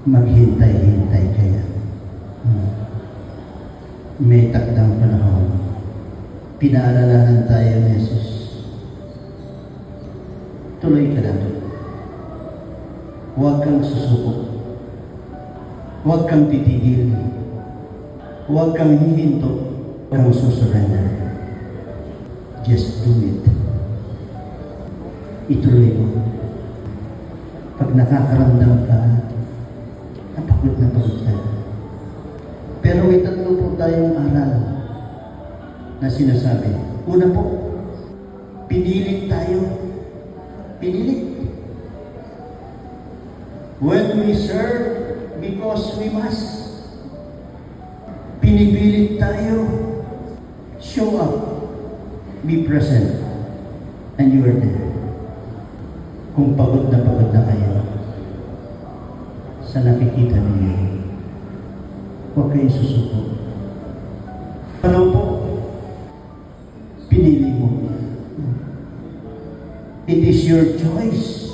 maghintay-hintay kaya. May takdang panahon. Pinaalalahan tayo ni Jesus. Tuloy ka na doon. Huwag kang susuko. Huwag kang titigil. Huwag kang hihinto. Huwag kang susurrender. Just do it. Ituloy mo. Pag nakakaramdam ka, napagod na pagod ka. Pero may tatlo po tayong aral na sinasabi. Una po, pinilit tayo. Pinilit. When we serve because we must. Pinipilit tayo. Show up. Be present. And you are there. Kung pagod na kayo sa nakikita ninyo, huwag kayong susuko. Ano po? Pinili mo. It is your choice.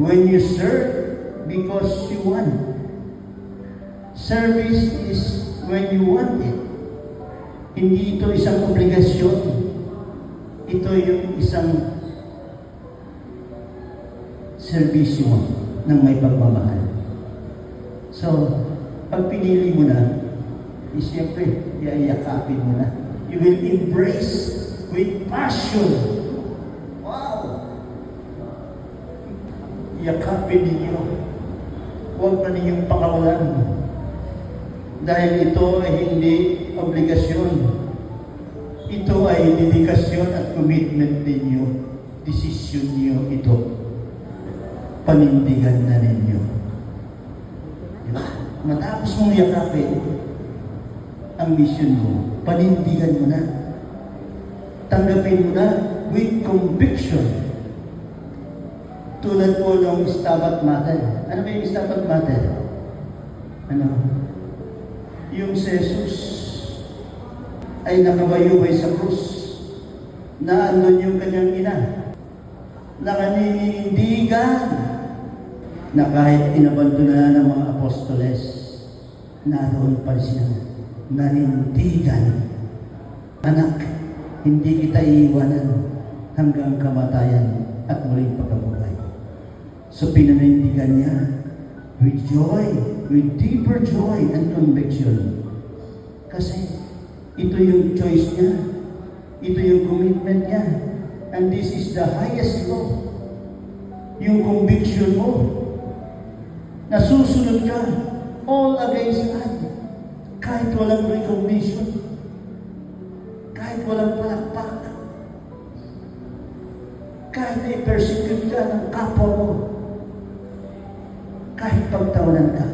When you serve because you want. Service is when you want it. Hindi ito isang obligasyon. Ito yung isang serbisyo ng may pagmamahal. So, pag pinili mo na, siyempre, iayakapin mo na. You will embrace with passion. Wow! Yakapin ninyo. Huwag na ninyong pakawalan. Dahil ito ay hindi obligasyon. Ito ay dedikasyon at commitment ninyo. Desisyon niyo ito. Panindigan na ninyo. Diba? Matapos mong yakapin ang mission mo, panindigan mo na. Tanggapin mo na with conviction. Tulad po ng Stabat Mater. Ano ba yung Stabat Mater? Ano? Yung si Jesus ay nakabayubay sa krus na andun yung kanyang ina. Nakaninindigan na kahit inabandonan ng mga apostoles, naroon pa siya. Nanindigan. Anak, hindi kita iiwanan hanggang kamatayan at muling pagkabuhay. So pinanindigan niya with joy, with deeper joy and conviction. Kasi ito yung choice niya. Ito yung commitment niya. And this is the highest law. Yung conviction mo na susunod ka all against God. Kahit walang recognition. Kahit walang palakpak. Kahit na-persecute ka ng kapwa mo. Kahit pagtawanan ka.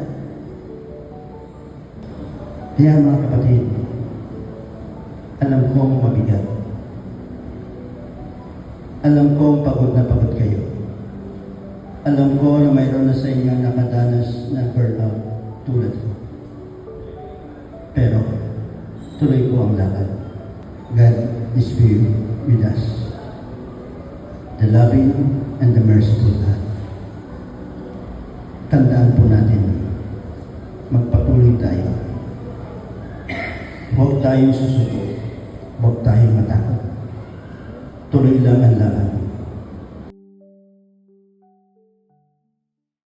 Kaya mga kapatid, alam kong mabigat. Alam kong pagod na pagod kayo. Alam ko na mayroon na sa inyo nakadanas na burnout tulad ko. Pero, tuloy ko ang lakad. God is with us. The loving and the merciful God. Tandaan po natin, magpatuloy tayo. Huwag tayong susuko. Huwag tayong matakot. Tuloy lang ang lakad.